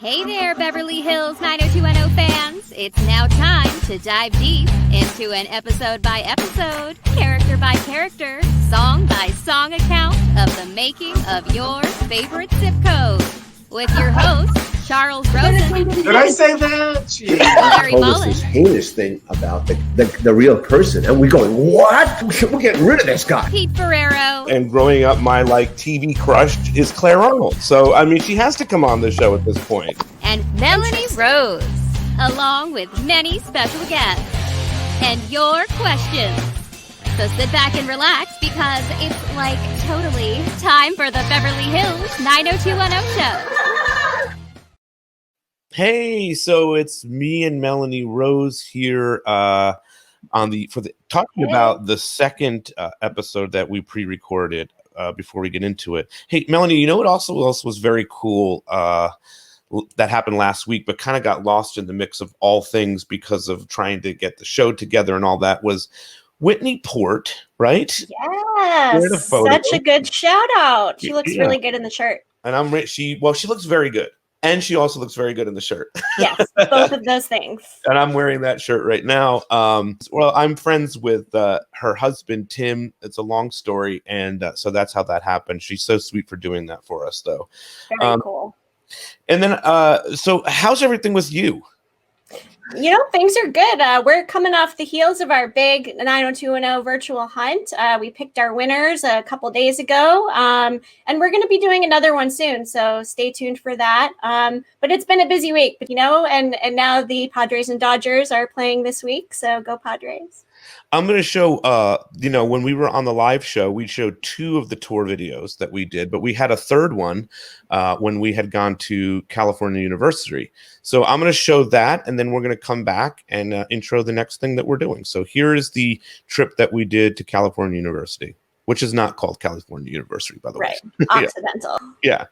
Hey there, Beverly Hills 90210 fans. It's now time to dive deep into an episode-by-episode, character-by-character, song-by-song account of the making of your favorite zip code. With your host, Charles Rosen. Did I say that? Jeez. Larry told us Mullen. this heinous thing about the real person, and we're going, what? We're getting rid of this guy. Pete Ferrero. And growing up, my TV crush is Claire Arnold. So, I mean, she has to come on the show at this point. And Melanie Rose, along with many special guests. And your questions. So sit back and relax because it's totally time for the Beverly Hills 90210 show. Hey, so it's me and Melanie Rose here talking about the second episode that we pre-recorded before we get into it. Hey, Melanie, you know what also was very cool that happened last week, but kind of got lost in the mix of all things because of trying to get the show together and all that was Whitney Port, right? Yes, such a good shout out. She looks really good in the shirt. And she looks very good. And she also looks very good in the shirt. Yes, both of those things. And I'm wearing that shirt right now. I'm friends with her husband, Tim. It's a long story. And so that's how that happened. She's so sweet for doing that for us, though. Very cool. And then, so how's everything with you? You know, things are good. We're coming off the heels of our big 90210 virtual hunt. We picked our winners a couple days ago, and we're going to be doing another one soon. So stay tuned for that. But it's been a busy week, and now the Padres and Dodgers are playing this week. So go Padres. I'm going to show, when we were on the live show, we showed 2 of the tour videos that we did, but we had a third one when we had gone to California University. So I'm going to show that, and then we're going to come back and intro the next thing that we're doing. So here is the trip that we did to California University, which is not called California University, by the way. Right, Occidental. Yeah.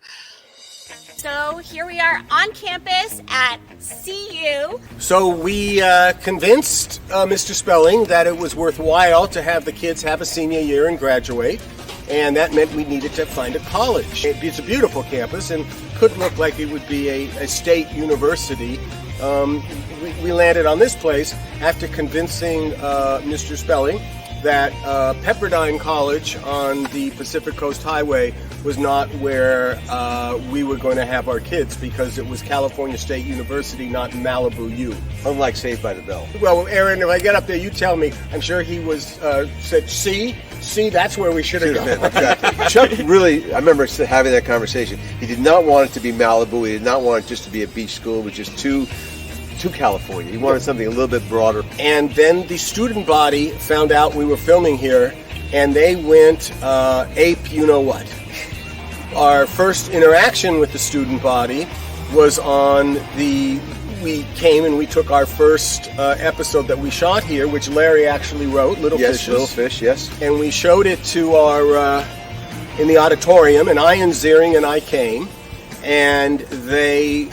So here we are on campus at CU. So we convinced Mr. Spelling that it was worthwhile to have the kids have a senior year and graduate, and that meant we needed to find a college. It's a beautiful campus and could look like it would be a state university. We landed on this place after convincing Mr. Spelling that Pepperdine College on the Pacific Coast Highway was not where we were going to have our kids because it was California State University, not Malibu U. Unlike Saved by the Bell. Well, Aaron, if I get up there, you tell me. I'm sure he said, see, that's where we should have been. Exactly. Chuck really, I remember having that conversation. He did not want it to be Malibu. He did not want it just to be a beach school. It was just too California. He wanted something a little bit broader. And then the student body found out we were filming here, and they went ape you know what. Our first interaction with the student body was we came and we took our first episode that we shot here, which Larry actually wrote, Little Fishes. Little Fish, yes. And we showed it to our, in the auditorium, and Ian Ziering and I came. And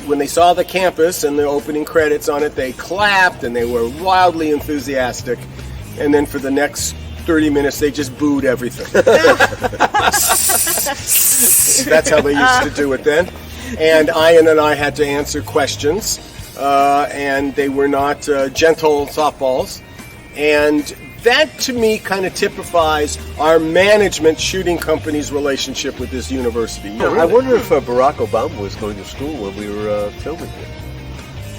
when they saw the campus and the opening credits on it, they clapped and they were wildly enthusiastic. And then for the next 30 minutes, they just booed everything. That's how they used to do it then. And Ian and I had to answer questions, and they were not gentle softballs. And that, to me, kind of typifies our management shooting company's relationship with this university. I wonder if Barack Obama was going to school when we were filming here.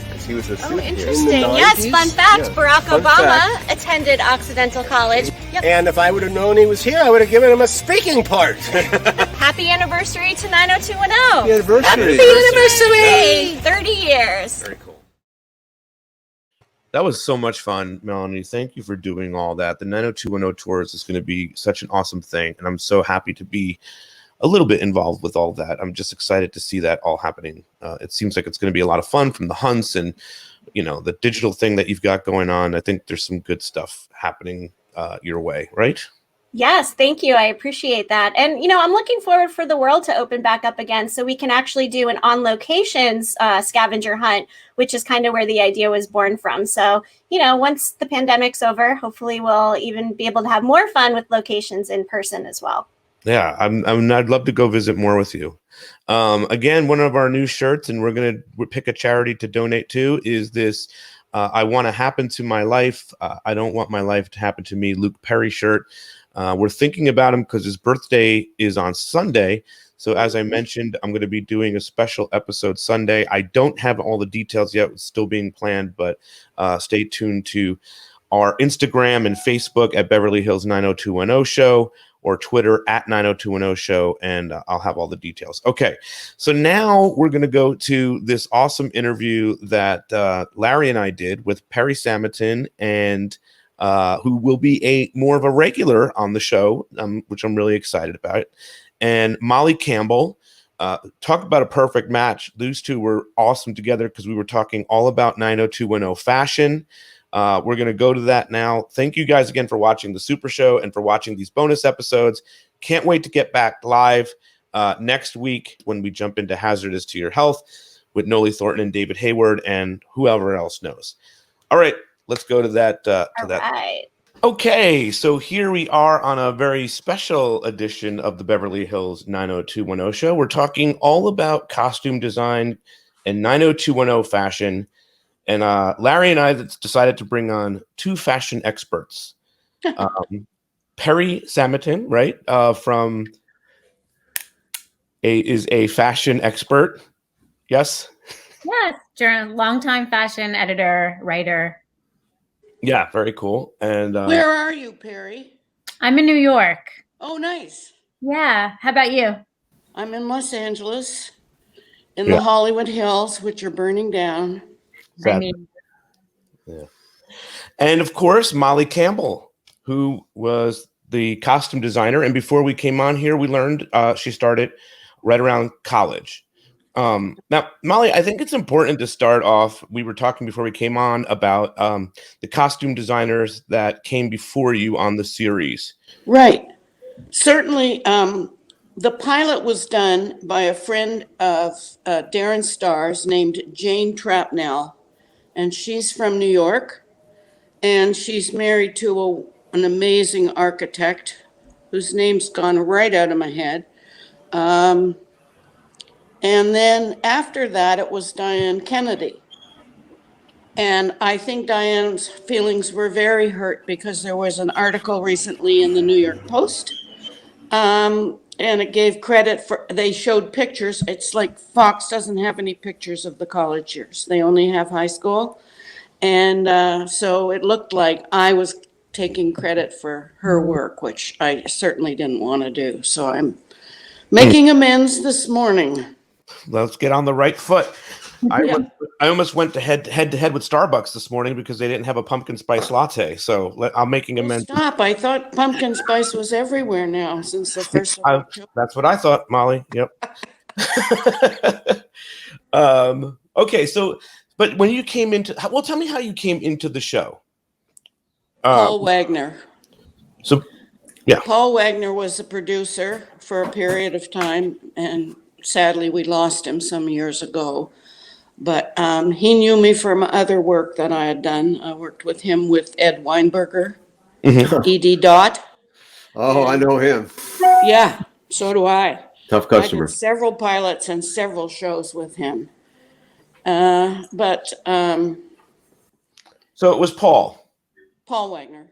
Because he was a student here. Interesting. Yes, fun fact, Barack Obama attended Occidental College. Yep. And if I would have known he was here, I would have given him a speaking part. Happy anniversary to 90210. Anniversary. Happy anniversary. 30 years. Very cool. That was so much fun, Melanie. Thank you for doing all that. The 90210 Tours is going to be such an awesome thing, and I'm so happy to be a little bit involved with all that. I'm just excited to see that all happening. It seems like it's going to be a lot of fun from the hunts and, the digital thing that you've got going on. I think there's some good stuff happening your way, right? Yes, thank you. I appreciate that. And, I'm looking forward for the world to open back up again so we can actually do an on-locations scavenger hunt, which is kind of where the idea was born from. So, once the pandemic's over, hopefully we'll even be able to have more fun with locations in person as well. Yeah, I'd love to go visit more with you. Again, one of our new shirts, and we're going to pick a charity to donate to, is this I Want to Happen to My Life. I Don't Want My Life to Happen to Me, Luke Perry shirt. We're thinking about him because his birthday is on Sunday. So as I mentioned, I'm going to be doing a special episode Sunday. I don't have all the details yet. It's still being planned, but stay tuned to our Instagram and Facebook at Beverly Hills 90210 Show, or Twitter at 90210 Show, and I'll have all the details. Okay, so now we're going to go to this awesome interview that Larry and I did with Perrie Samotin, and who will be more of a regular on the show, which I'm really excited about, and Molly Campbell. Talk about a perfect match. Those two were awesome together because we were talking all about 90210 fashion. We're going to go to that now. Thank you guys again for watching the Super Show and for watching these bonus episodes. Can't wait to get back live next week when we jump into Hazardous to Your Health with Noli Thornton and David Hayward and whoever else knows. All right, let's go to that. Right. Okay, so here we are on a very special edition of the Beverly Hills 90210 Show. We're talking all about costume design and 90210 fashion. And Larry and I decided to bring on two fashion experts. Perrie Samotin, right, is a fashion expert. Yes? Yes, longtime fashion editor, writer. Yeah, very cool. And where are you, Perrie? I'm in New York. Oh, nice. Yeah. How about you? I'm in Los Angeles, in the Hollywood Hills, which are burning down. Yeah. And of course, Molly Campbell, who was the costume designer. And before we came on here, we learned she started right around college. Now, Molly, I think it's important to start off. We were talking before we came on about the costume designers that came before you on the series. Right. Certainly, the pilot was done by a friend of Darren Starr's named Jane Trapnell. And she's from New York, and she's married to an amazing architect whose name's gone right out of my head. And then after that, it was Diane Kennedy. And I think Diane's feelings were very hurt because there was an article recently in the New York Post, and it gave credit for, they showed pictures. It's like Fox doesn't have any pictures of the college years. They only have high school. And so it looked like I was taking credit for her work, which I certainly didn't want to do. So I'm making amends this morning. Let's get on the right foot. I almost went head to head with Starbucks this morning because they didn't have a pumpkin spice latte. So I'm making amends. Stop. I thought pumpkin spice was everywhere now since the first of October. That's what I thought, Molly. Yep. Okay, so, but when you came into, well, tell me how you came into the show. Paul Wagner. So, yeah. Paul Wagner was a producer for a period of time, and sadly we lost him some years ago. But he knew me from other work that I had done. I worked with him with Ed Weinberger, ED Dot. Oh, I know him. Yeah, so do I. Tough customer. I did several pilots and several shows with him. So it was Paul Wagner.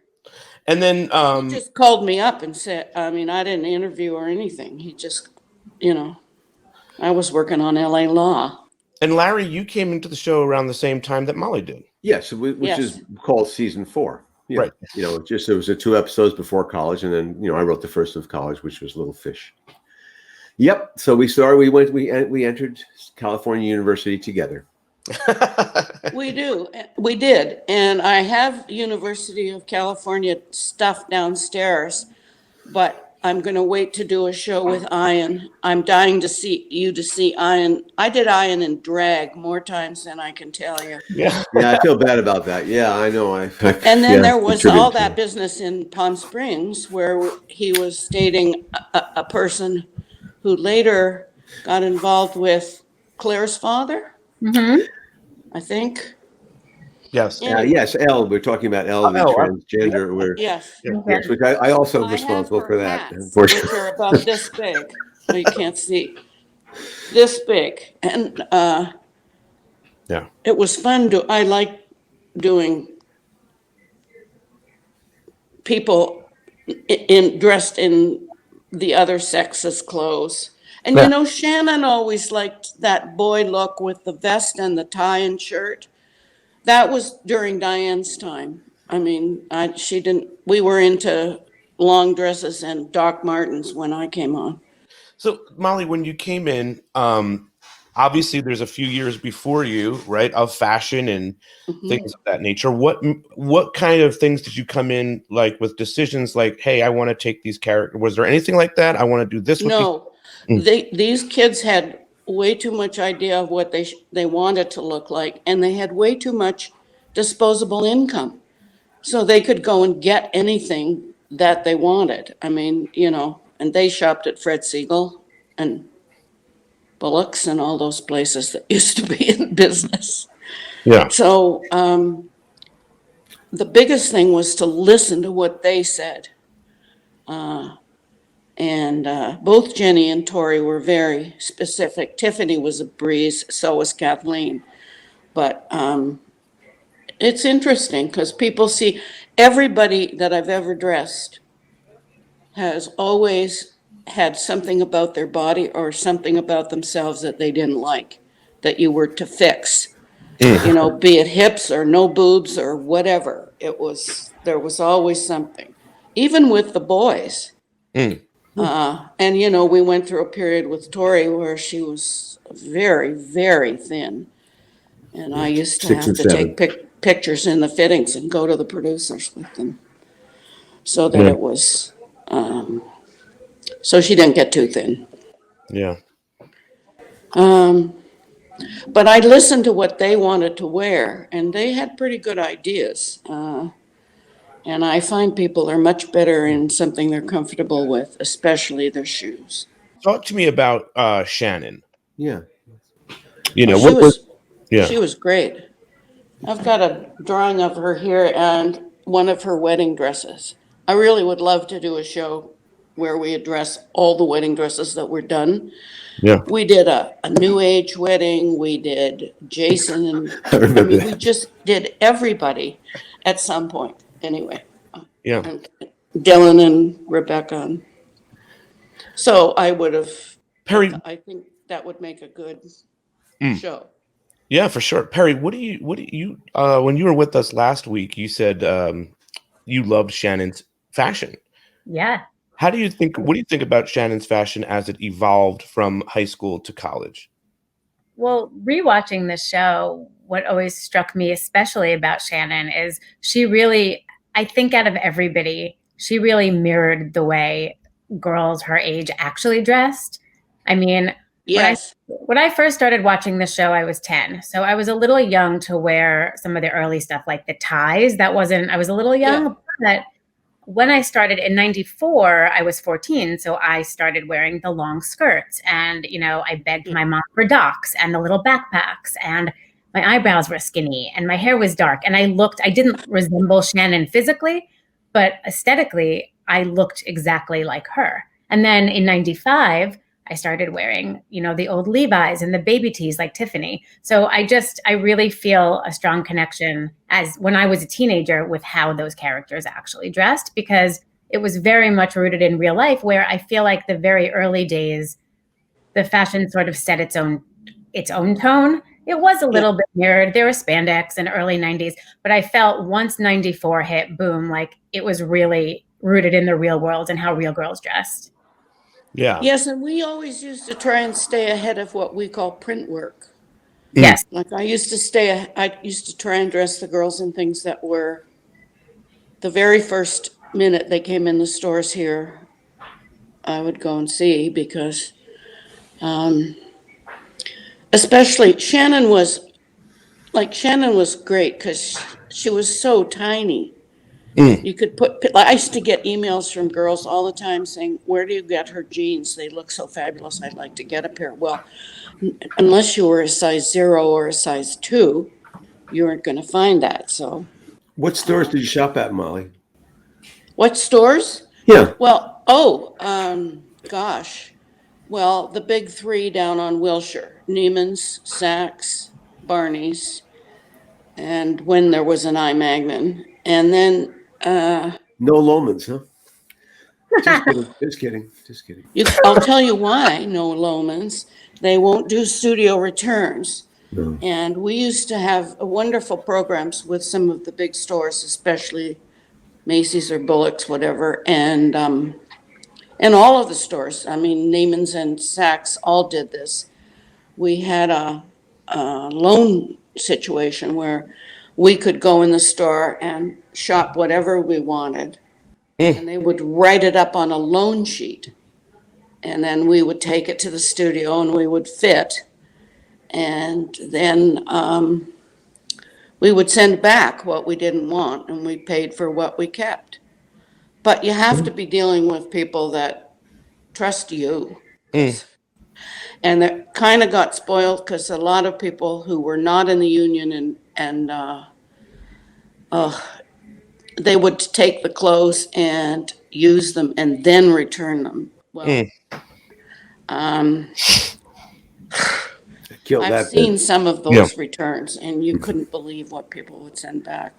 And then He just called me up and said, I mean, I didn't interview or anything. He just, I was working on LA Law. And Larry, you came into the show around the same time that Molly did. Yes, which is called season 4. Yeah. Right. It was 2 episodes before college, and then I wrote the first of college, which was Little Fish. Yep. So we started. We entered California University together. We did, and I have University of California stuff downstairs, but I'm going to wait to do a show with Ian. I'm dying to see Ian. I did Ian in drag more times than I can tell you. Yeah, I feel bad about that. Yeah, I know. And then there was all that business in Palm Springs where he was dating a person who later got involved with Claire's father. Mm-hmm. I think. Yes. Yes, Elle. We're talking about Elle, the transgender. Yes. Yes, which I also am responsible for that. Hats, which are about this big. So you can't see. this big. And Yeah. it was fun. I like doing people dressed in the other sex's clothes. And Yeah. you know, Shannon always liked that boy look with the vest and the tie and shirt. That was during Diane's time. I mean, she didn't. We were into long dresses and Doc Martens when I came on. So, Molly, when you came in, obviously there's a few years before you, right, of fashion and things of that nature. What kind of things did you come in like with decisions like, hey, I want to take these characters? Was there anything like that? I want to do this with No, these kids had way too much idea of what they wanted to look like, and they had way too much disposable income. So they could go and get anything that they wanted. I mean, you know, and they shopped at Fred Siegel and Bullock's and all those places that used to be in business. Yeah. So the biggest thing was to listen to what they said. And both Jenny and Tori were very specific. Tiffany was a breeze, so was Kathleen. But it's interesting because people see everybody that I've ever dressed has always had something about their body or something about themselves that they didn't like, that you were to fix. You know, be it hips or no boobs or whatever. There was always something, even with the boys. And, you know, we went through a period with Tori where she was very, very thin. And I used to 6 have and to 7. take pictures in the fittings and go to the producers with them. So that it was, so she didn't get too thin. Yeah. But I listened to what they wanted to wear, and they had pretty good ideas. And I find people are much better in something they're comfortable with, especially their shoes. Talk to me about Shannon. Yeah. You know, She was great. I've got a drawing of her here and one of her wedding dresses. I really would love to do a show where we address all the wedding dresses that were done. Yeah. We did a New Age wedding. We did Jason, and remember we that. just did everybody at some point. Anyway, Yeah. and Dylan and Rebecca. So I would have. Perrie, I think that would make a good show. yeah, for sure. Perrie, what do you when you were with us last week, you said you loved Shannon's fashion. Yeah. What do you think about Shannon's fashion as it evolved from high school to college? Well, rewatching the show, what always struck me especially about Shannon is she really, I think out of everybody, she really mirrored the way girls her age actually dressed. I mean, Yes. when I first started watching the show, I was 10. So I was a little young to wear some of the early stuff like the ties. I was a little young, but when I started in 94, I was 14. So I started wearing the long skirts and, you know, I begged my mom for docs and the little backpacks, and my eyebrows were skinny and my hair was dark. And I didn't resemble Shannon physically, but aesthetically, I looked exactly like her. And then in 95, I started wearing, you know, the old Levi's and the baby tees like Tiffany. So I really feel a strong connection as when I was a teenager with how those characters actually dressed, because it was very much rooted in real life, where I feel like the very early days, the fashion sort of set its own tone. It was a little bit mirrored. There was spandex in early 90s, but I felt once 94 hit, boom, like it was really rooted in the real world and how real girls dressed. Yeah. Yes, and we always used to try and stay ahead of what we call print work. Yes. Like I used to try and dress the girls in things that were the very first minute they came in the stores here, I would go and see, because especially Shannon was great because she was so tiny. You could I used to get emails from girls all the time saying, where do you get her jeans? They look so fabulous. I'd like to get a pair. Well, unless you were a size 0 or a size 2, you weren't going to find that. So What stores did you shop at, Molly? what stores? Yeah. Well, gosh, Well, the big three down on Wilshire, Neiman's, Saks, Barney's, and when there was an I Magnin. And then No Lomans, huh? Just kidding. Just kidding. Just kidding. I'll tell you why, no Lomans. They won't do studio returns. No. And we used to have wonderful programs with some of the big stores, especially Macy's or Bullock's, whatever, and all of the stores. I mean, Neiman's and Saks all did this. We had a loan situation where we could go in the store and shop whatever we wanted, and they would write it up on a loan sheet, and then we would take it to the studio and we would fit, and then we would send back what we didn't want, and we paid for what we kept. But you have to be dealing with people that trust you. And that kind of got spoiled because a lot of people who were not in the union and they would take the clothes and use them and then return them. Well, I've seen some of those returns, and you couldn't believe what people would send back.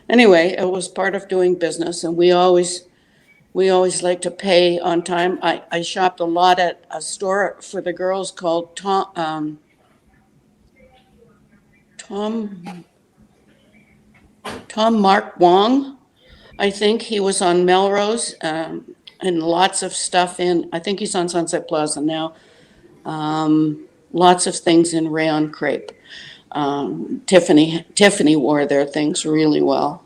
Anyway, it was part of doing business, and we always like to pay on time. I shopped a lot at a store for the girls called Tom Mark Wong. I think he was on Melrose, and lots of stuff I think he's on Sunset Plaza now. Lots of things in rayon crepe. Tiffany wore their things really well.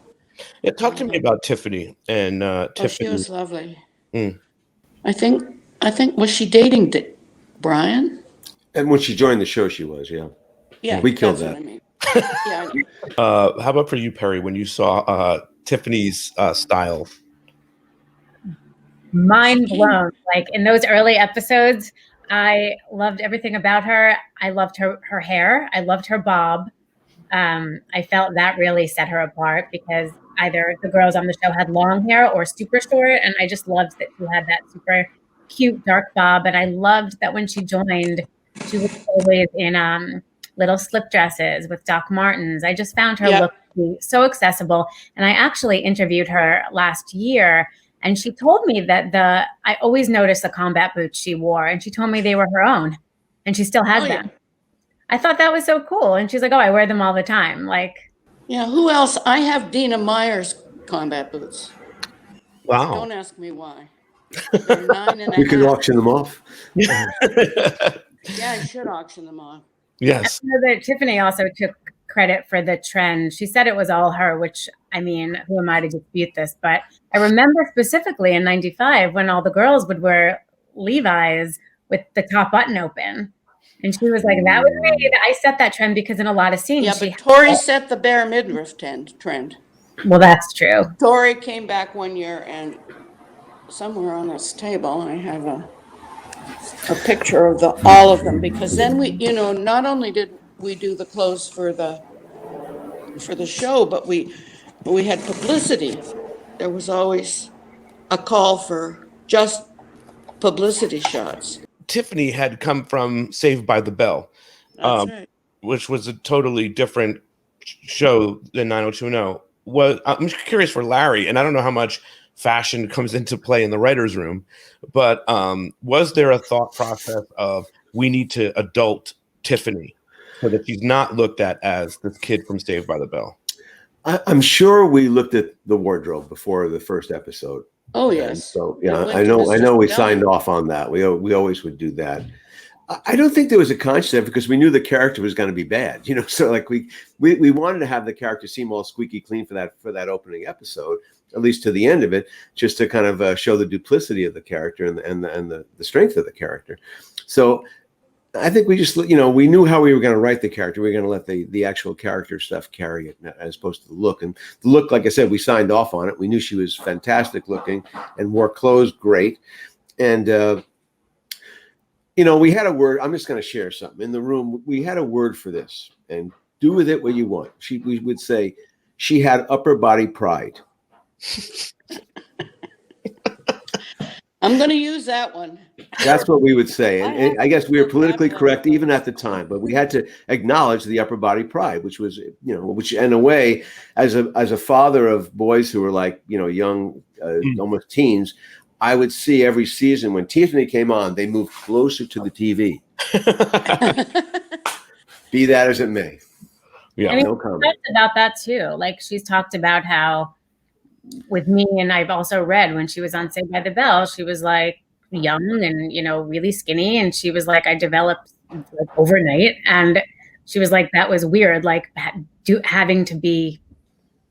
Yeah, talk to me about Tiffany and Tiffany. She was lovely. I think was she dating Brian? And when she joined the show, she was, yeah. Yeah, we killed that's that. what I mean. Yeah. How about for you, Perrie, when you saw Tiffany's style? Mind blown. Like in those early episodes, I loved everything about her. I loved her hair. I loved her bob. I felt that really set her apart because either the girls on the show had long hair or super short, and I just loved that she had that super cute dark bob. And I loved that when she joined, she was always in little slip dresses with Doc Martens. I just found her look to be so accessible. And I actually interviewed her last year, and she told me that I always noticed the combat boots she wore, and she told me they were her own, and she still had them. I thought that was so cool. And she's like, oh, I wear them all the time. Like, yeah, who else? I have Dina Meyer's combat boots. Wow. Don't ask me why. They're 9.5. You can auction them off. Yeah, I should auction them off. Yes. I know that Tiffany also took credit for the trend. She said it was all her, which, I mean, who am I to dispute this? But I remember specifically in 95 when all the girls would wear Levi's with the top button open. And she was like, that was me. I set that trend because in a lot of scenes. Yeah, but Tori set the bare midriff trend. Well, that's true. Tori came back one year, and somewhere on this table, I have a picture of all of them, because then we, not only did we do the clothes for the show, but we had publicity. There was always a call for just publicity shots. Tiffany had come from Saved by the Bell, That's right. which was a totally different show than 90210. I'm curious for Larry, and I don't know how much fashion comes into play in the writer's room, but was there a thought process of we need to adult Tiffany so that she's not looked at as this kid from Saved by the Bell? I'm sure we looked at the wardrobe before the first episode. Oh, yes. And so, yeah, I know we signed off on that. We always would do that. I don't think there was a conscious effort because we knew the character was going to be bad, So like we wanted to have the character seem all squeaky clean for that opening episode, at least to the end of it, just to kind of show the duplicity of the character and the strength of the character. So I think we just, we knew how we were going to write the character. We were going to let the actual character stuff carry it as opposed to the look. And the look, like I said, we signed off on it. We knew she was fantastic looking and wore clothes great. And, we had a word. I'm just going to share something. In the room, we had a word for this, and do with it what you want. We would say she had upper body pride. I'm going to use that one. That's what we would say. And I guess we were politically that correct one. even at the time, but we had to acknowledge the upper body pride, which was, which in a way, as a father of boys who were like, young, almost teens, I would see every season when Tiffany came on, they moved closer to the TV. Be that as it may. Yeah. I mean, No comment. about that too. Like she's talked about how with me, and I've also read when she was on Saved by the Bell, she was like young and, really skinny. And she was like, I developed like overnight. And she was like, that was weird. Like having to be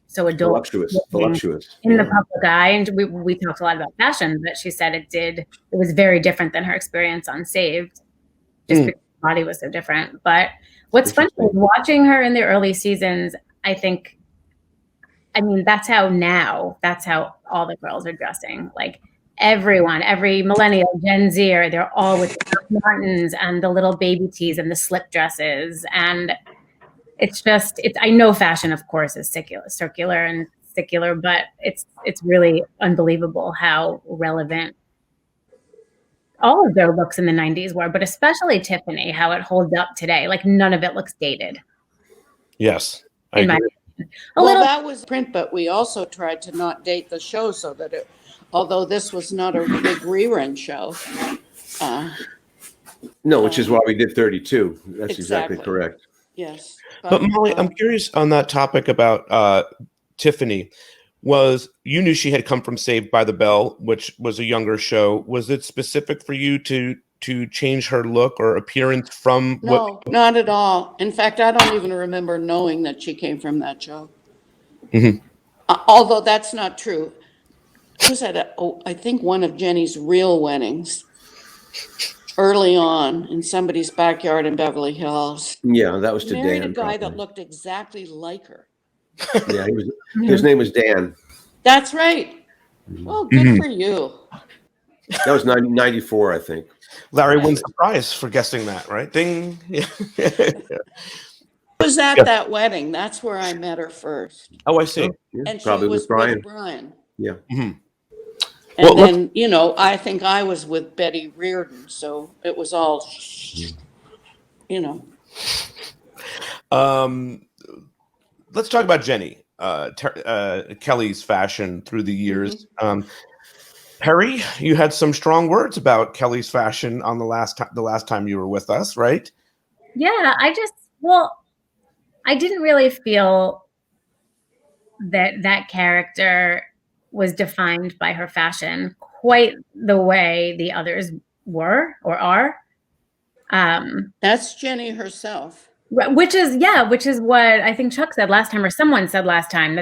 so adult. Voluptuous. In the public eye. And we talked a lot about fashion, but she said it was very different than her experience on Saved. Just because her body was so different. But what's funny is watching her in the early seasons, that's how all the girls are dressing. Like everyone, every millennial, Gen Zer, they're all with the Doc Martens and the little baby tees and the slip dresses. And I know fashion, of course, is circular and secular, but it's really unbelievable how relevant all of their looks in the 90s were, but especially Tiffany, how it holds up today. Like none of it looks dated. Yes. That was print, but we also tried to not date the show so that although this was not a big rerun show. No, which is why we did 32. That's exactly correct. Yes. But Molly, I'm curious on that topic about Tiffany. You knew she had come from Saved by the Bell, which was a younger show. Was it specific for you to change her look or appearance from No, not at all. In fact, I don't even remember knowing that she came from that show. Mm-hmm. Although that's not true. I was at I think one of Jenny's real weddings early on in somebody's backyard in Beverly Hills. Yeah, that was to Dan. Married a guy that looked exactly like her. Yeah, his name was Dan. That's right. Well, good for you. That was 94, I think. Larry wins the prize for guessing that, right? Ding. Yeah. I was at that wedding. That's where I met her first. Oh, I see. Yeah, And probably she was with Brian. with Brian. Yeah. Mm-hmm. And then, I think I was with Betty Reardon. So it was all, Let's talk about Jenny, Kelly's fashion through the years. Mm-hmm. Perrie, you had some strong words about Kelly's fashion on the last time you were with us, right? Yeah, I didn't really feel that character was defined by her fashion quite the way the others were or are. That's Jenny herself. Which is what I think Chuck said last time, or someone said last time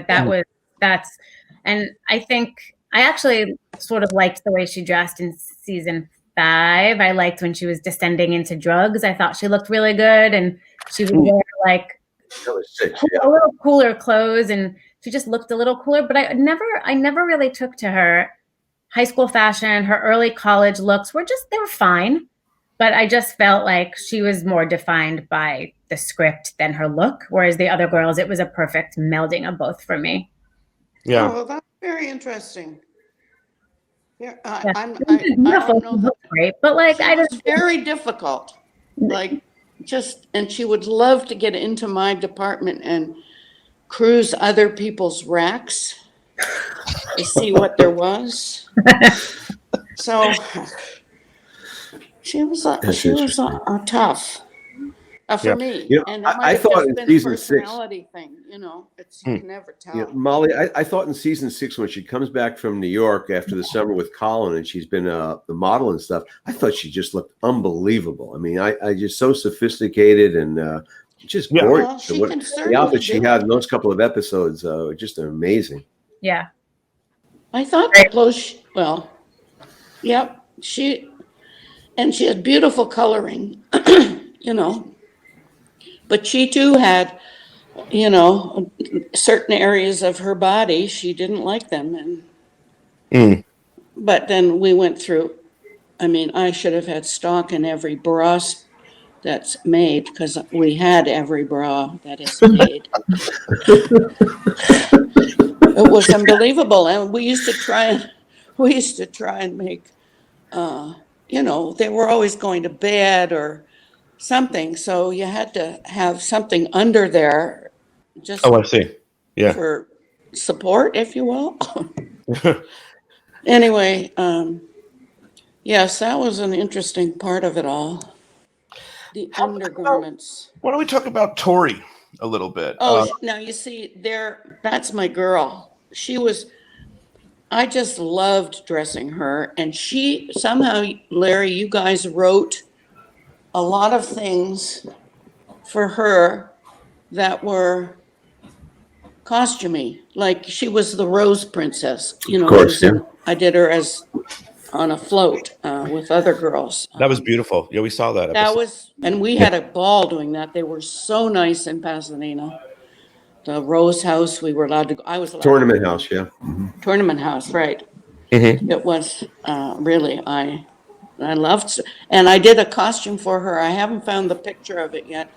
and I think I actually sort of liked the way she dressed in season 5. I liked when she was descending into drugs. I thought she looked really good, and she would wear like a little cooler clothes, and she just looked a little cooler. But I never really took to her high school fashion. Her early college looks they were fine, but I just felt like she was more defined by the script than her look. Whereas the other girls, it was a perfect melding of both for me. Yeah. Oh, well, that's very interesting. Yeah, I don't know. Great, but it's very difficult. And she would love to get into my department and cruise other people's racks to see what there was. So she was tough. For me, and I thought in season 6, personality thing, it's you can never tell. Yeah, Molly, I thought in season 6 when she comes back from New York after the summer with Colin and she's been the model and stuff, I thought she just looked unbelievable. I mean, I just so sophisticated and just gorgeous. Well, the outfit she had in those couple of episodes, just amazing. Yeah, I thought the clothes. She had beautiful coloring, But she too had, certain areas of her body, she didn't like them. But then we went through, I should have had stock in every bra that's made because we had every bra that is made. It was unbelievable. And we used to try and make you know, they were always going to bed or something. So you had to have something under there just Oh, I see. Yeah. for support, if you will. Anyway, yes, that was an interesting part of it all. The undergarments. Why don't we talk about Tori a little bit? Oh, now you see there, that's my girl. I just loved dressing her. And she, somehow, Larry, you guys wrote a lot of things for her that were costumey. Like she was the Rose Princess, you know. Of course, yeah. I did her as on a float with other girls. That was beautiful. Yeah, we saw that episode. And we had a ball doing that. They were so nice in Pasadena. The Rose House, we were allowed to go. I was allowed Tournament house, yeah. Tournament House, right. Mhm. It was really, I loved, and I did a costume for her. I haven't found the picture of it yet.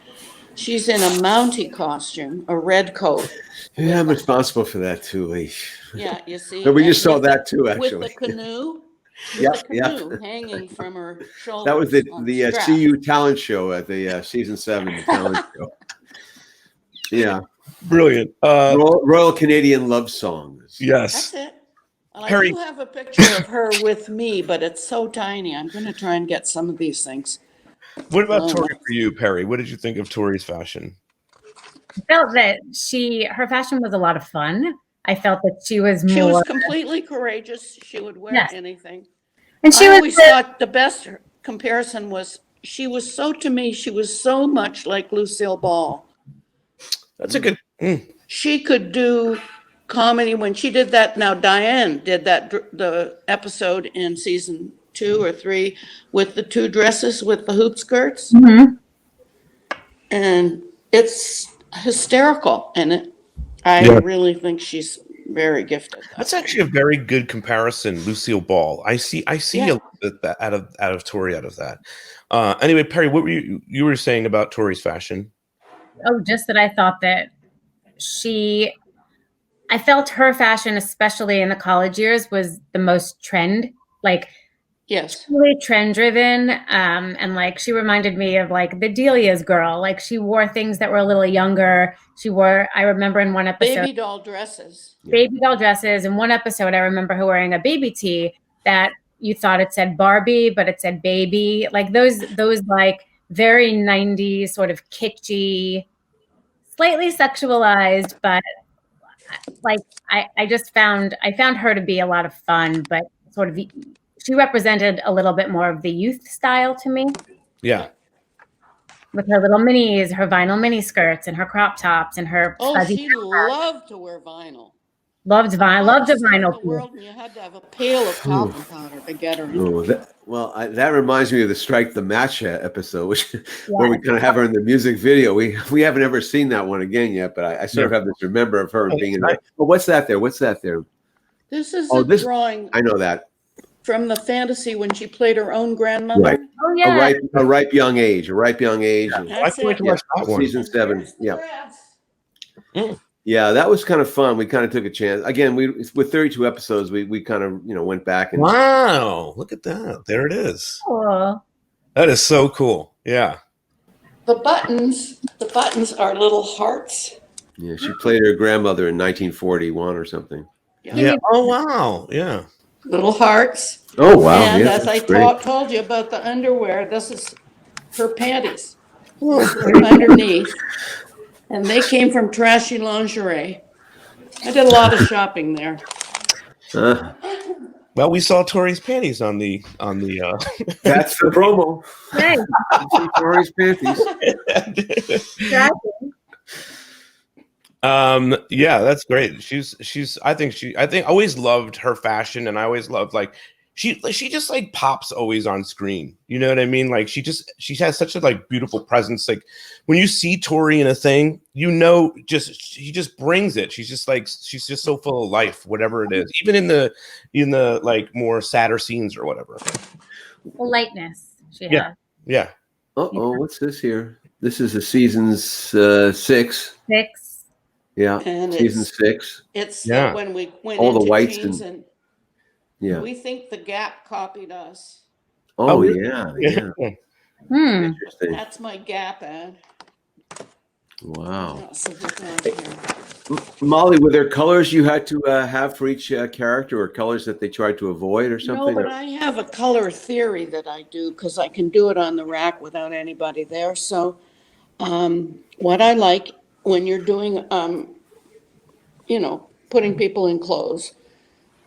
She's in a Mountie costume, a red coat. Yeah, I'm responsible for that too, Lee. Yeah, you see. But we just saw with that too, actually. With the canoe. Yep, The canoe hanging from her shoulder. That was the CU talent show at the season 7 talent show. Yeah. Brilliant. Royal Canadian love songs. Yes. That's it. Well, Perrie. I do have a picture of her with me, but it's so tiny. I'm going to try and get some of these things. What about Tori for you, Perrie? What did you think of Tori's fashion? I felt that her fashion was a lot of fun. I felt that she was more. She was completely courageous. She would wear anything. And I always thought the best comparison was she was so much like Lucille Ball. That's a good. She could do comedy when she did that. Now Diane did the episode in season 2 or 3 with the 2 dresses with the hoop skirts, and it's hysterical. And I really think she's very gifted. That's actually a very good comparison, Lucille Ball. I see a little bit out of Tori out of that. Anyway, Perrie, what were you were saying about Tori's fashion? Oh, just that I thought that I felt her fashion, especially in the college years, was the most trend, like really trend driven. And like she reminded me of like the Delia's girl. Like she wore things that were a little younger. I remember in one episode, baby doll dresses. In one episode, I remember her wearing a baby tee that you thought it said Barbie, but it said baby. Like those like very 90s sort of kitschy, slightly sexualized, but like I found her to be a lot of fun, but sort of she represented a little bit more of the youth style to me. Yeah. With her little minis, her vinyl mini skirts, and her crop tops, and her fuzzy. She loved to wear vinyl. Loved a vinyl. World, and you had to have a pail of talcum powder to get her. That reminds me of the Strike the Match episode, where we kind of have her in the music video. We haven't ever seen that one again yet, but I sort of have this remember of her being in there. Oh, what's that there? This is a drawing. I know that. From the fantasy when she played her own grandmother. Right. Oh yeah. A ripe young age. I can't wait to watch that one. Season 7. Yeah. Yeah, that was kind of fun. We kind of took a chance. Again, with 32 episodes, we kind of went back and wow, look at that. There it is. Cool. That is so cool. Yeah. The buttons are little hearts. Yeah, she played her grandmother in 1941 or something. Yeah. Oh wow. Yeah. Little hearts. Oh wow! And as I told you about the underwear, this is her panties underneath, and they came from Trashy Lingerie. I did a lot of shopping there. Well, we saw Tori's panties on the. That's the promo. Hey. Tori's panties. Yeah, that's great. I always loved her fashion, and I always loved like she just like pops always on screen. You know what I mean? Like she has such a like beautiful presence. Like when you see Tori in a thing, she just brings it. She's just so full of life, whatever it is. Even in the like more sadder scenes or whatever. The lightness she has. Yeah. What's this here? This is the season's 6. Yeah, and season 6. It's when we went all into the whites jeans and we think the Gap copied us. Oh, really? yeah. Hmm. Interesting. That's my Gap ad. Wow. So look on here. Molly, were there colors you had to have for each character, or colors that they tried to avoid, or No, something? but I have a color theory that I do because I can do it on the rack without anybody there. So, what I like when you're doing, putting people in clothes,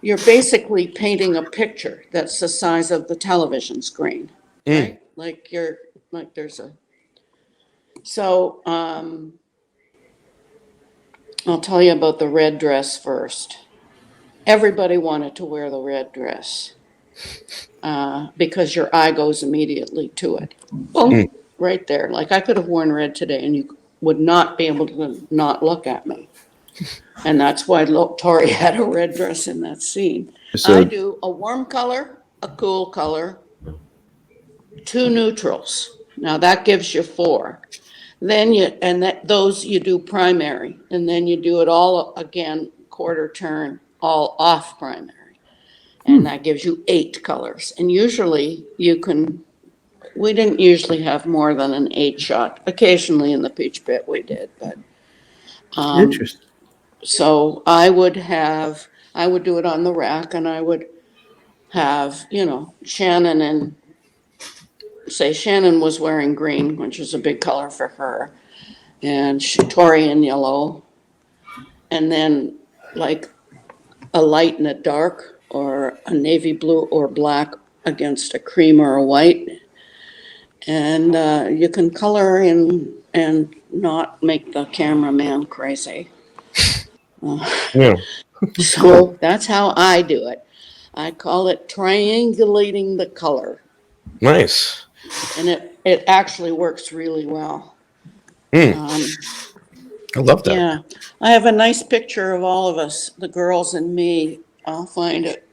you're basically painting a picture that's the size of the television screen, right? Like there's a. So, I'll tell you about the red dress first. Everybody wanted to wear the red dress. Because your eye goes immediately to it. Boom, right there. Like I could have worn red today and you would not be able to not look at me. And that's why Tori had a red dress in that scene. So- I do a warm color, a cool color, 2 neutrals. Now that gives you 4. Then those you do primary, and then you do it all again, quarter turn, all off primary. And that gives you 8 colors. And usually we didn't usually have more than an 8 shot. Occasionally in the Peach Pit we did, but. Interesting. So I would do it on the rack, and I would have, Shannon, and say Shannon was wearing green, which is a big color for her, and Tori in yellow, and then like a light and a dark, or a navy blue or black against a cream or a white. And you can color in and not make the cameraman crazy. Yeah. So that's how I do it. I call it triangulating the color. Nice. And it actually works really well. I love that. Yeah. I have a nice picture of all of us, the girls and me. I'll find it.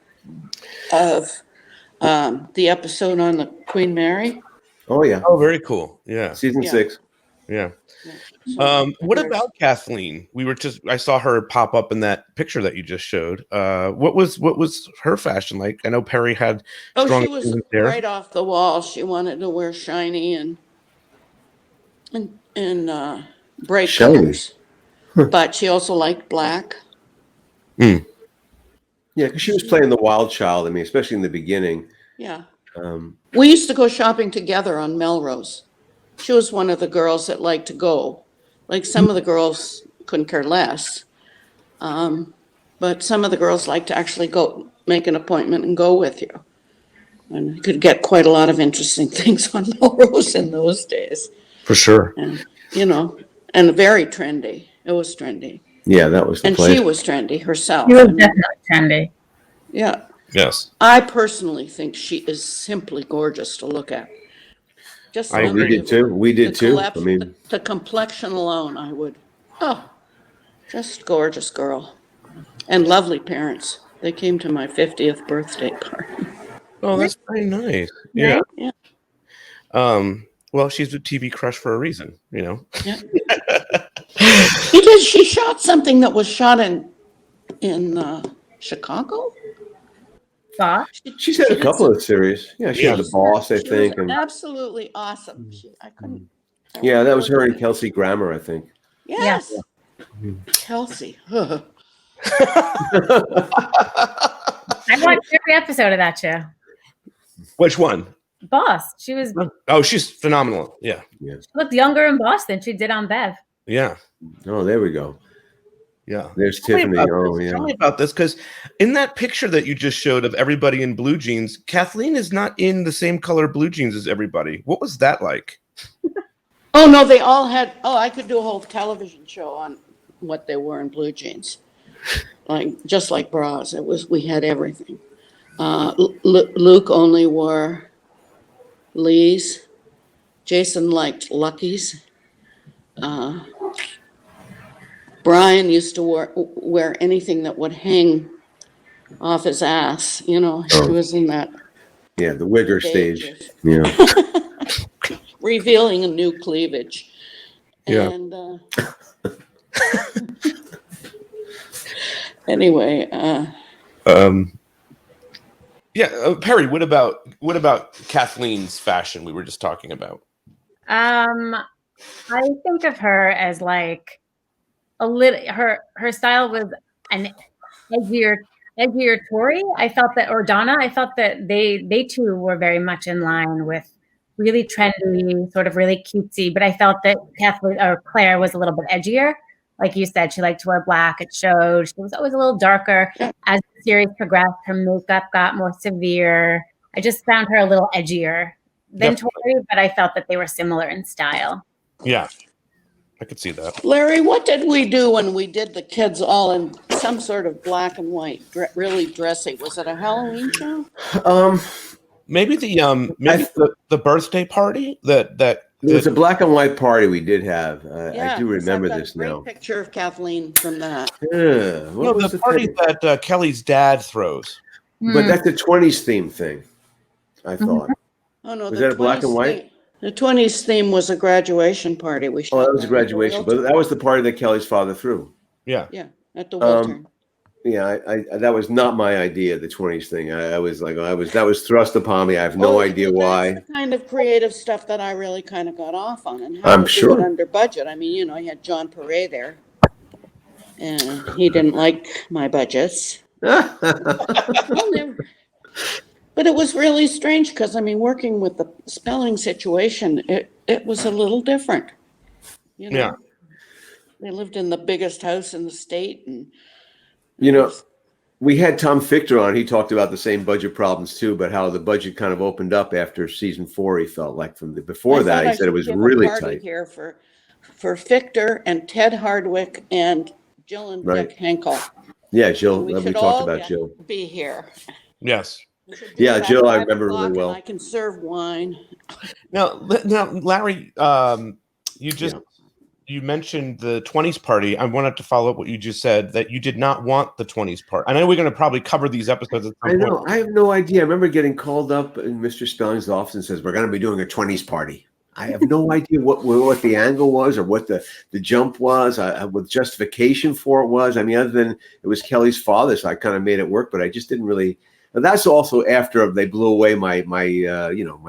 Of the episode on the Queen Mary. Oh, yeah. Oh, very cool. Yeah. Season Yeah. 6. Yeah. So What there's- about Kathleen? I saw her pop up in that picture that you just showed. What was her fashion like? I know Perrie had strong she was opinions there. right off the wall. She wanted to wear shiny and bright Shiny. colors. But she also liked black. Yeah, because she was playing the wild child. I mean, especially in the beginning. Yeah. We used to go shopping together on Melrose. She was one of the girls that liked to go. Like some of the girls couldn't care less. But some of the girls liked to actually go make an appointment and go with you. And you could get quite a lot of interesting things on Melrose in those days. For sure. And, and very trendy. It was trendy. Yeah, that was the And place. she was trendy herself. She was I mean, definitely trendy. yeah. Yes. I personally think she is simply gorgeous to look at. Just We did too. We did too. I mean, the complexion alone, I would. Oh, just gorgeous girl. And lovely parents. They came to my 50th birthday party. Oh, that's very nice. Yeah. Yeah. Well, she's a TV crush for a reason, Yeah. She shot something that was shot in Chicago. Boss. she's had a couple of series. Yeah, she had The Boss, I She think. was And absolutely awesome. I couldn't. yeah, that was her and Kelsey Grammer, I think. Yes. Kelsey. I watched every episode of that show. Which one? Boss. She was Oh, she's phenomenal. Yeah. looked younger in Boss than she did on Bev. Yeah. Oh, there we go. Yeah. There's Tell me Tiffany. about Oh, this. yeah. Tell me about this, because in that picture that you just showed of everybody in blue jeans, Kathleen is not in the same color blue jeans as everybody. What was that like? Oh, no, they all had. Oh, I could do a whole television show on what they wore in blue jeans. Just like bras. We had everything. Luke only wore Lee's. Jason liked Lucky's. Brian used to wear anything that would hang off his ass. He was in that Yeah, the wigger stage. of Yeah. revealing a new cleavage. Yeah. And anyway, Yeah, Perrie, what about Kathleen's fashion we were just talking about? I think of her as like a little. Her style was an edgier Tory. I felt that, or Donna. I felt that they two were very much in line with really trendy, sort of really cutesy. But I felt that Kathleen or Claire was a little bit edgier. Like you said, she liked to wear black. It showed. She was always a little darker. As the series progressed, her makeup got more severe. I just found her a little edgier than Tori, but I felt that they were similar in style. Yeah, I could see that. Larry, what did we do when we did the kids all in some sort of black and white, really dressy? Was it a Halloween show? Maybe the birthday party that it was a black and white party we did have. Yeah, I do remember I've got this a great now. picture of Kathleen from that. Yeah, what was the party thing? that Kelly's dad throws. But that's a 20s theme thing, I thought. Oh no, Was that a black and white? The 20s theme was a graduation party. We Oh, that was a graduation, but that was the party that Kelly's father threw. Yeah. Yeah, at the Wiltern. Yeah, I that was not my idea. The 20s thing. I was like, that was thrust upon me. I have no idea why. That's the kind of creative stuff that I really kind of got off on, and how I'm to sure. do it under budget. I mean, you had John Perret there, and he didn't like my budgets. But it was really strange because, I mean, working with the spelling situation, it was a little different. Yeah. They lived in the biggest house in the state. And we had Tom Fichter on. He talked about the same budget problems too, but how the budget kind of opened up after season 4, he felt like before that, he said it was really tight. Here for Fichter and Ted Hardwick and Jill and Dick Henkel. Yeah, Jill. We talked about Jill. Be here. Yes. Yeah, Jill, I remember really well. I can serve wine. Now, Larry, you mentioned the 20s party. I wanted to follow up what you just said, that you did not want the 20s part. I know we're going to probably cover these episodes at some point. I have no idea. I remember getting called up in Mr. Spelling's office and says, we're going to be doing a 20s party. I have no idea what the angle was or what the jump was, what justification for it was. I mean, other than it was Kelly's father, so I kind of made it work, but I just didn't really. And that's also after they blew away my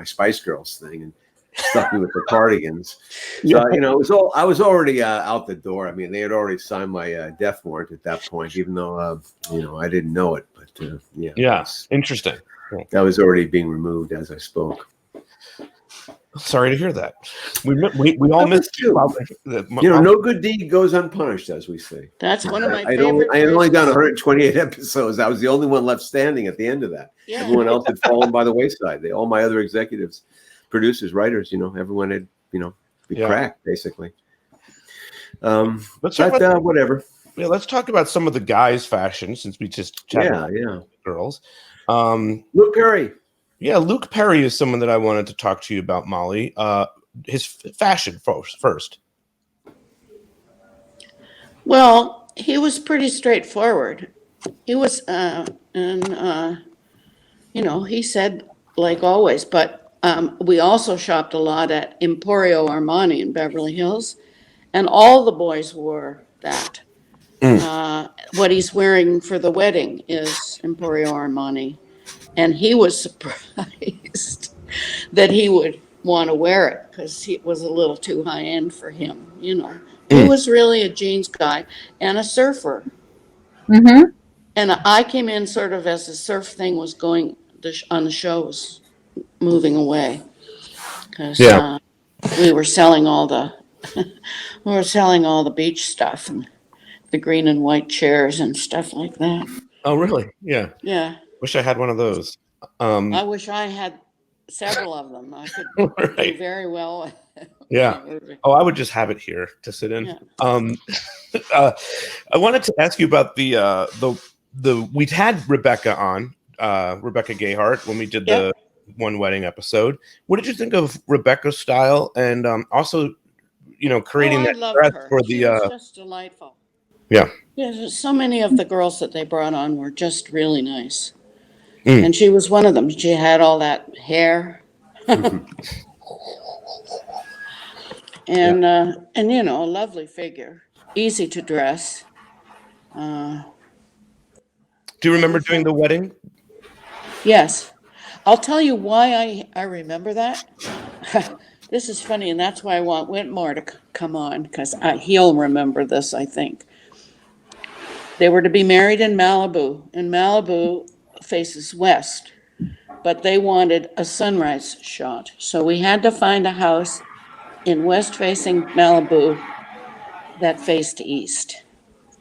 Spice Girls thing and stuck me with the cardigans. So I was already out the door. I mean, they had already signed my death warrant at that point, even though I didn't know it. But yeah, interesting. That was already being removed as I spoke. Sorry to hear that. We all missed you. No good deed goes unpunished, as we say. That's one of my favorite. I had only done 128 episodes. I was the only one left standing at the end of that. Yeah. Everyone else had fallen by the wayside. All my other executives, producers, writers, everyone had, been cracked basically. Whatever. Yeah, let's talk about some of the guys' fashion since we just chatted about girls. Luke Perry. Yeah, Luke Perry is someone that I wanted to talk to you about, Molly. His fashion first. Well, he was pretty straightforward. He was, he said, like always, but we also shopped a lot at Emporio Armani in Beverly Hills, and all the boys wore that. What he's wearing for the wedding is Emporio Armani. And he was surprised that he would want to wear it because it was a little too high end for him. He was really a jeans guy and a surfer. Mm-hmm. And I came in sort of as the surf thing was going on the show was moving away because we were selling all the beach stuff and the green and white chairs and stuff like that. Oh, really? Yeah. Yeah. Wish I had one of those. I wish I had several of them. I could do very well. Yeah. Oh, I would just have it here to sit in. Yeah. I wanted to ask you about the we'd had Rebecca on, Rebecca Gayheart, when we did the one wedding episode. What did you think of Rebecca's style and also, creating that dress for the? She was just delightful. Yeah. Yeah, so many of the girls that they brought on were just really nice. And she was one of them. She had all that hair. And a lovely figure. Easy to dress. Do you remember doing the wedding? Yes. I'll tell you why I remember that. This is funny, and that's why I want Whitmore to come on, because he'll remember this, I think. They were to be married in Malibu, and Malibu faces west, but they wanted a sunrise shot. So we had to find a house in west-facing Malibu that faced east.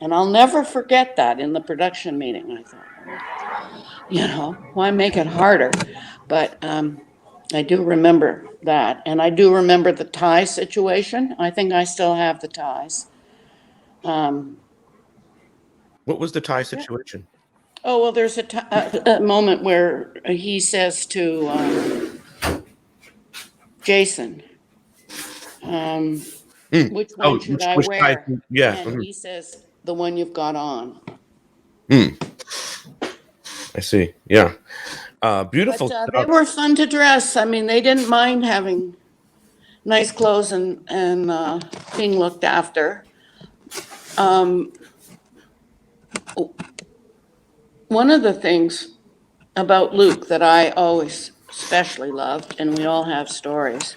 And I'll never forget that in the production meeting. I thought, why make it harder? But I do remember that. And I do remember the tie situation. I think I still have the ties. What was the tie situation? Oh, well, there's a moment where he says to Jason, which one should I wear? Tie? Yeah. And he says, the one you've got on. I see. Yeah. Beautiful. But, they were fun to dress. I mean, they didn't mind having nice clothes and being looked after. One of the things about Luke that I always especially loved, and we all have stories.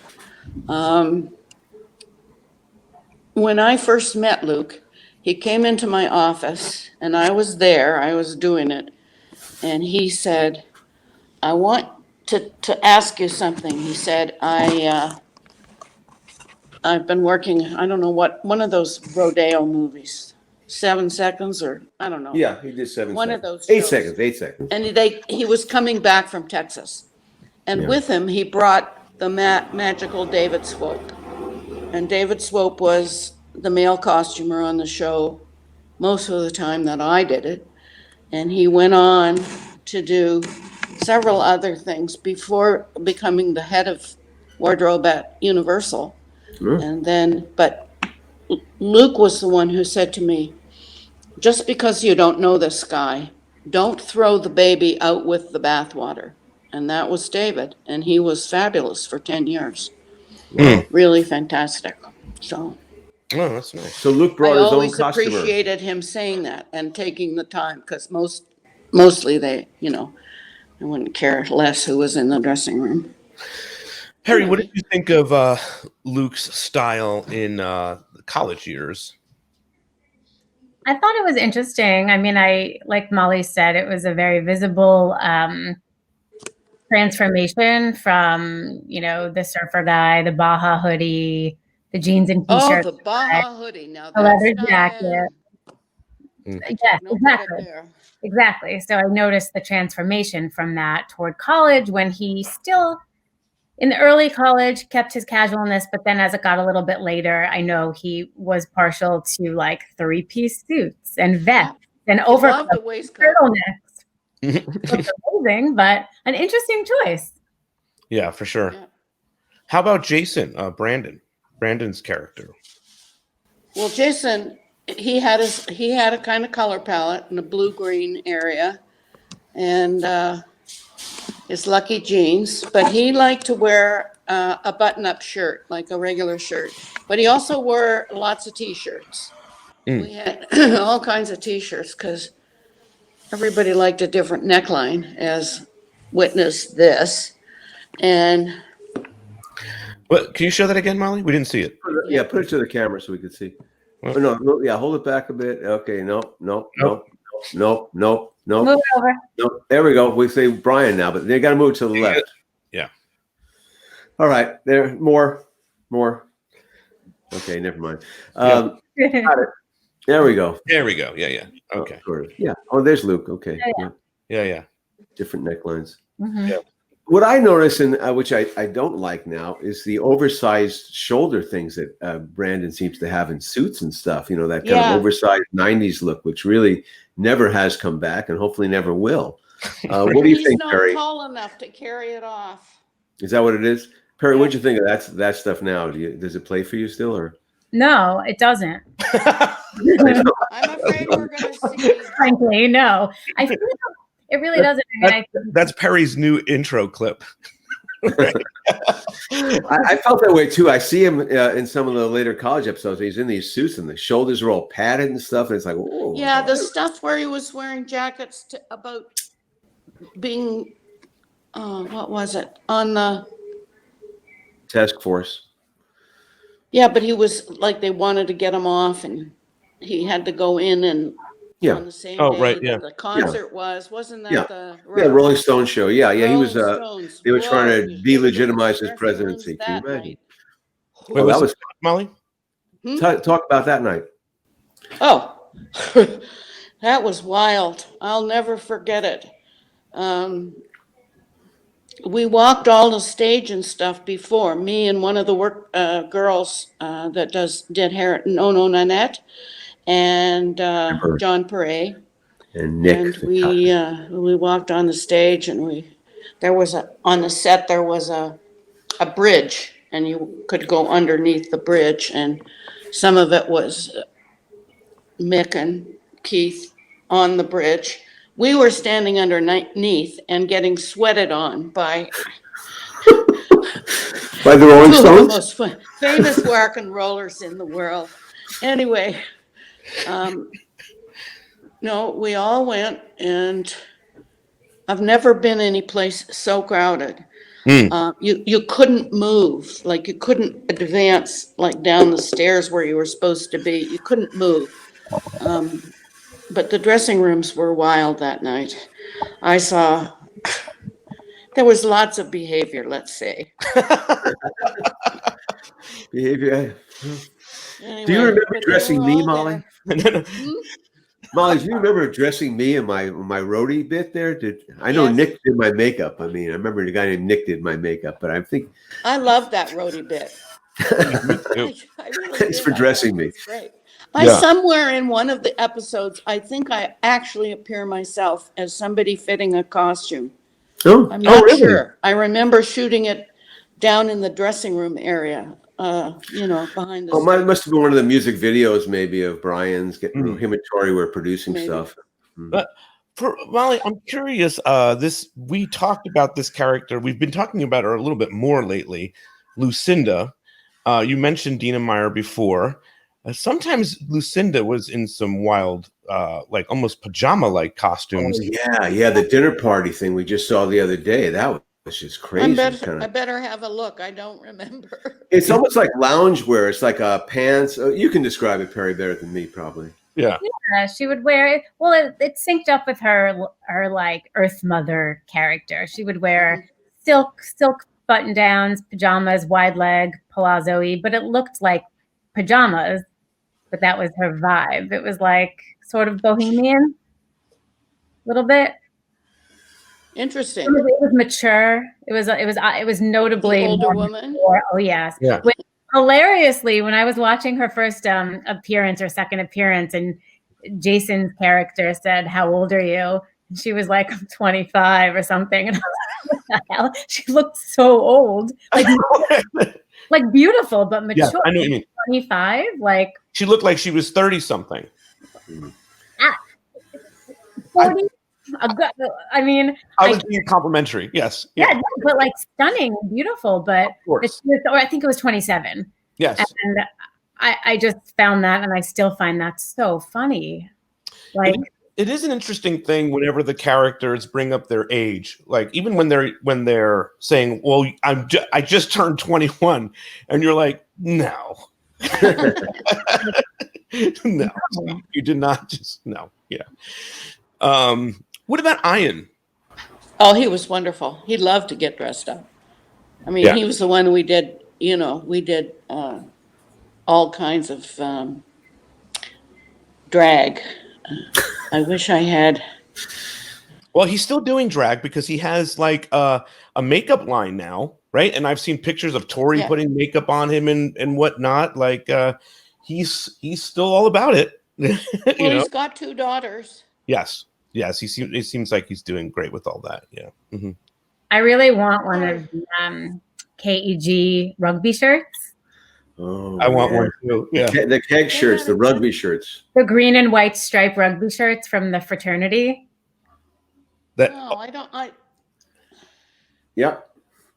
When I first met Luke, he came into my office, and I was there, I was doing it, and he said, I want to ask you something. He said, I've been working, I don't know what, one of those rodeo movies, 7 seconds, or I don't know. Yeah, he did 7 One seconds. of those 8 shows. seconds, 8 seconds. And he was coming back from Texas. And Yeah. with him, he brought the magical David Swope. And David Swope was the male costumer on the show most of the time that I did it. And he went on to do several other things before becoming the head of wardrobe at Universal. Sure. And then, but Luke was the one who said to me, just because you don't know this guy, don't throw the baby out with the bathwater. And that was David, and he was fabulous for 10 years. Really fantastic. So Oh, that's nice. So Luke I brought his own always customer. appreciated him saying that and taking the time, because mostly they wouldn't care less who was in the dressing room. Perrie, what did you think of Luke's style in college years? I thought it was interesting. I mean, like Molly said, it was a very visible transformation from, the surfer guy, the Baja hoodie, the jeans and t-shirt. Oh, the Baja hoodie. Now the that's leather jacket. Yes, exactly. Exactly. So I noticed the transformation from that toward college, when he still, in the early college, kept his casualness, but then as it got a little bit later, I know he was partial to like 3-piece suits and vests and overcoats, turtlenecks. It's amazing, but an interesting choice. Yeah, for sure. Yeah. How about Jason, Brandon's character? Well, Jason, he had a kind of color palette in the blue-green area, and his lucky jeans, but he liked to wear a button-up shirt, like a regular shirt. But he also wore lots of T-shirts. We had all kinds of T-shirts because everybody liked a different neckline, as witness this. And what? Can you show that again, Molly? We didn't see it. Yeah, put it to the camera so we could see. Oh, no, hold it back a bit. Okay, nope. Move it over. No, there we go. We say Brian now, but they got to move to the left. Yeah. All right, there. More. Okay, never mind. Got it. There we go. There we go. Yeah. Okay. Yeah. Oh, there's Luke. Okay. Yeah. Different necklines. Mm-hmm. Yeah. What I notice, and which I don't like now, is the oversized shoulder things that Brandon seems to have in suits and stuff. That kind of oversized 90s look, which really never has come back and hopefully never will. What do you think, Perrie? He's not tall enough to carry it off. Is that what it is? Perrie, what'd you think of that stuff now? Does it play for you still, or? No, it doesn't. I'm afraid we're going to see. Frankly, no. I feel it really doesn't. That's Perrie's new intro clip. I felt that way too. I see him in some of the later college episodes. He's in these suits and the shoulders are all padded and stuff. And it's like, whoa. Yeah, the stuff where he was wearing jackets about being what was it? On the, Task Force. yeah, but he was like, they wanted to get him off and he had to go in and Yeah. on the same Oh, day right, yeah. that the concert wasn't that Yeah. the Yeah, Rolling Stone show. Yeah, he was. Rolling Stones. They were trying Whoa, to you should have been in delegitimize the his dressing rooms presidency. Can you that imagine? night. Wait, Oh, was that was it Molly? talk about that night. Oh, that was wild. I'll never forget it. We walked all the stage and stuff before. Me and one of the work girls that did hair, No Nanette, and Remember. John Perret. And Nick. And we walked on the stage, and there was on the set there was a bridge, and you could go underneath the bridge, and some of it was Mick and Keith on the bridge. We were standing underneath and getting sweated on by By the Rolling two of the Stones? most famous rock and rollers in the world. Anyway, no, we all went, and I've never been any place so crowded. You couldn't move, like you couldn't advance like down the stairs where you were supposed to be. You couldn't move. But the dressing rooms were wild that night. I saw there was lots of behavior, let's say. Behavior. Anyway, Do you remember but they dressing were me, all Molly? there. Molly, do you remember dressing me in my roadie bit there? I know Yes. Nick did my makeup. I mean, I remember the guy named Nick did my makeup, but I think I love that roadie bit. I really Thanks did. for I dressing thought it me. was great. Yeah. Somewhere in one of the episodes, I think I actually appear myself as somebody fitting a costume. Oh, I'm not really? sure. I remember shooting it down in the dressing room area, behind the Oh, mine stage. must have been one of the music videos, maybe of Brian's. Him and Tori were producing Maybe. stuff. But for Molly, I'm curious. We talked about this character. We've been talking about her a little bit more lately. Lucinda. You mentioned Dina Meyer before. Sometimes Lucinda was in some wild, like almost pajama-like costumes. Oh, yeah, the dinner party thing we just saw the other day. That was just crazy. I better have a look. I don't remember. It's almost like loungewear. It's like pants. You can describe it, Perry, better than me, probably. Yeah. She would wear it. Well, it synced up with her like Earth Mother character. She would wear silk button downs, pajamas, wide leg, palazzo-y, but it looked like pajamas. But that was her vibe. It was like sort of bohemian, a little bit. Interesting. It was mature. It was notably The older more woman? mature. Oh yes. Yeah. Hilariously, when I was watching her first appearance or second appearance, and Jason's character said, "How old are you?" And she was like, "I'm 25 or something." And I was like, "What the hell?" She looked so old, like beautiful but mature. Yeah, I know what you mean. 25, like She looked like she was 30-something. 40. I mean, I was being complimentary. Yes. yeah, no, but like stunning, beautiful. But I think it was 27. Yes. And I just found that, and I still find that so funny. Like it is an interesting thing whenever the characters bring up their age, like even when they're saying, "Well, I just turned 21," and you're like, "No, no, you did not just no." Yeah. What about Ian? Oh, he was wonderful. He loved to get dressed up. I mean, he was the one we did all kinds of drag. I wish I had. Well, he's still doing drag because he has like a makeup line now, right? And I've seen pictures of Tori putting makeup on him and whatnot. Like he's still all about it. He's got 2 daughters. Yes. It seems like he's doing great with all that. Yeah. Mm-hmm. I really want one of the KEG rugby shirts. Oh, I want one too. Yeah. The keg shirts, the rugby shirts. The green and white striped rugby shirts from the fraternity. Yep.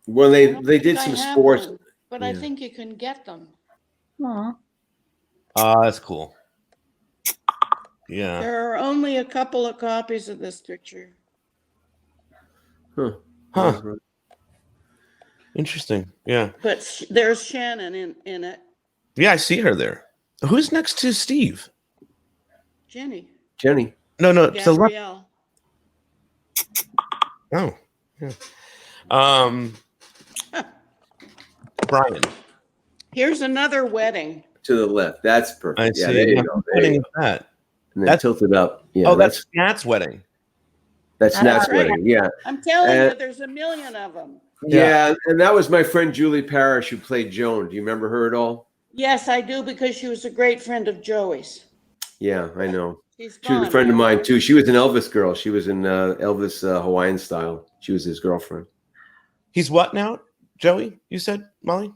Well, they did some sports. But I think you can get them. Aw. That's cool. Yeah. There are only a couple of copies of this picture. Huh. Huh. Interesting. Yeah. But there's Shannon in it. Yeah, I see her there. Who's next to Steve? Jenny. No, to the left. Gabrielle. Oh, yeah. Brian. Here's another wedding. To the left. That's perfect. I see. Yeah, there you go. What There wedding you is go. that? And then That's- tilted up. Yeah, Oh, that's Nat's wedding. that's Nat's right. wedding. Yeah. I'm telling Uh, you, there's a million of them. Yeah, and that was my friend Julie Parrish who played Joan. Do you remember her at all? Yes, I do, because she was a great friend of Joey's. Yeah, I know. She's She was a gone friend of now. mine too. She was an Elvis girl. She was in Elvis Hawaiian style. She was his girlfriend. He's what now, Joey? You said, Molly?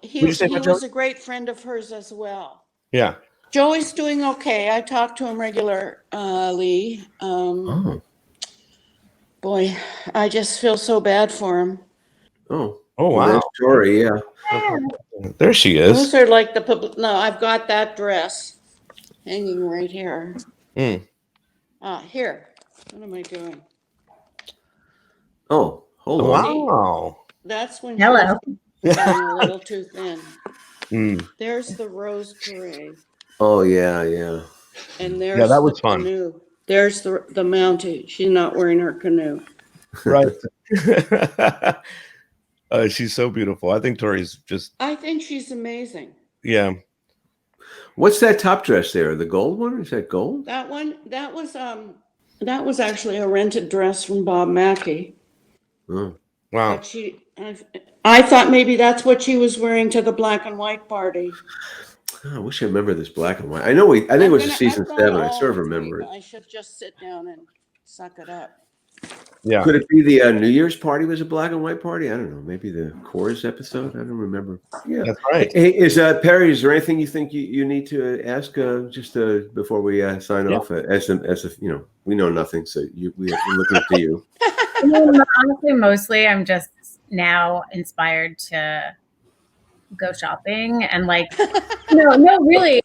He What'd you say about was Joey? a great friend of hers as well. Yeah. Joey's doing okay. I talk to him regularly. Boy, I just feel so bad for him. Oh, Oh, well, wow. there's Tori, yeah. There she is. Those are like the public. No, I've got that dress hanging right here. Mm. Here. What am I doing? Oh, hold on. Wow. That's when Hello. she was getting a little too thin. Mm. There's the Rose Parade. Oh, yeah, yeah. And there's Yeah, that was the fun. canoe. There's the Mountie. She's not wearing her canoe. Right. She's so beautiful. I think Tori's just, I think she's amazing. yeah. What's that top dress there? The gold one? Is that gold? That was actually a rented dress from Bob Mackey. Oh. Wow. But I thought maybe that's what she was wearing to the black and white party. Oh, I wish I remember this black and white. I think it was a season 7. I sort of remember it. I should just sit down and suck it up. Yeah. Could it be the New Year's party was a black and white party? I don't know. Maybe the Coors episode? I don't remember. Yeah. That's right. Hey, Perrie, is there anything you think you need to ask just before we sign off? As we know nothing, so we're looking to you. Honestly, mostly I'm just now inspired to go shopping and really.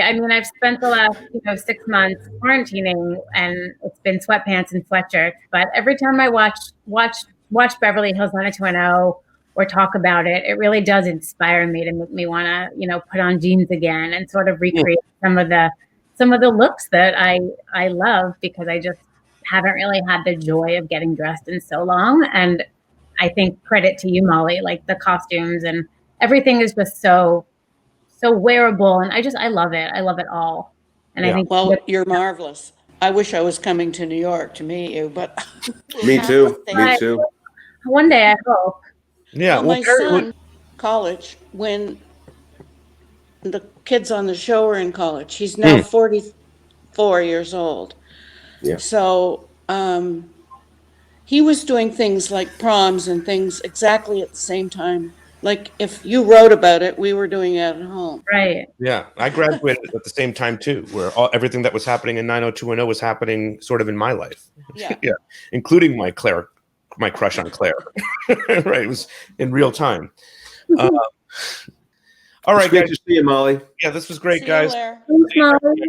I mean, I've spent the last 6 months quarantining, and it's been sweatpants and sweatshirts. But every time I watch Beverly Hills 90210 or talk about it, it really does inspire me to make me want to put on jeans again and sort of recreate some of the looks that I love, because I just haven't really had the joy of getting dressed in so long. And I think credit to you, Molly, like the costumes and everything is just so wearable, and I love it. I love it all. And I think you're marvelous. I wish I was coming to New York to meet you, but Me too. one day I hope. Yeah. my son, college, when the kids on the show are in college, he's now 44 years old. Yeah. So he was doing things like proms and things exactly at the same time. Like if you wrote about it, we were doing it at home. Right. Yeah. I graduated at the same time too, where everything that was happening in 90210 was happening sort of in my life. Yeah. Yeah. Including my crush on Claire. Right. It was in real time. All right, Great guys. to see you, Molly. Yeah, this was great, See you guys. there. Thanks, Molly.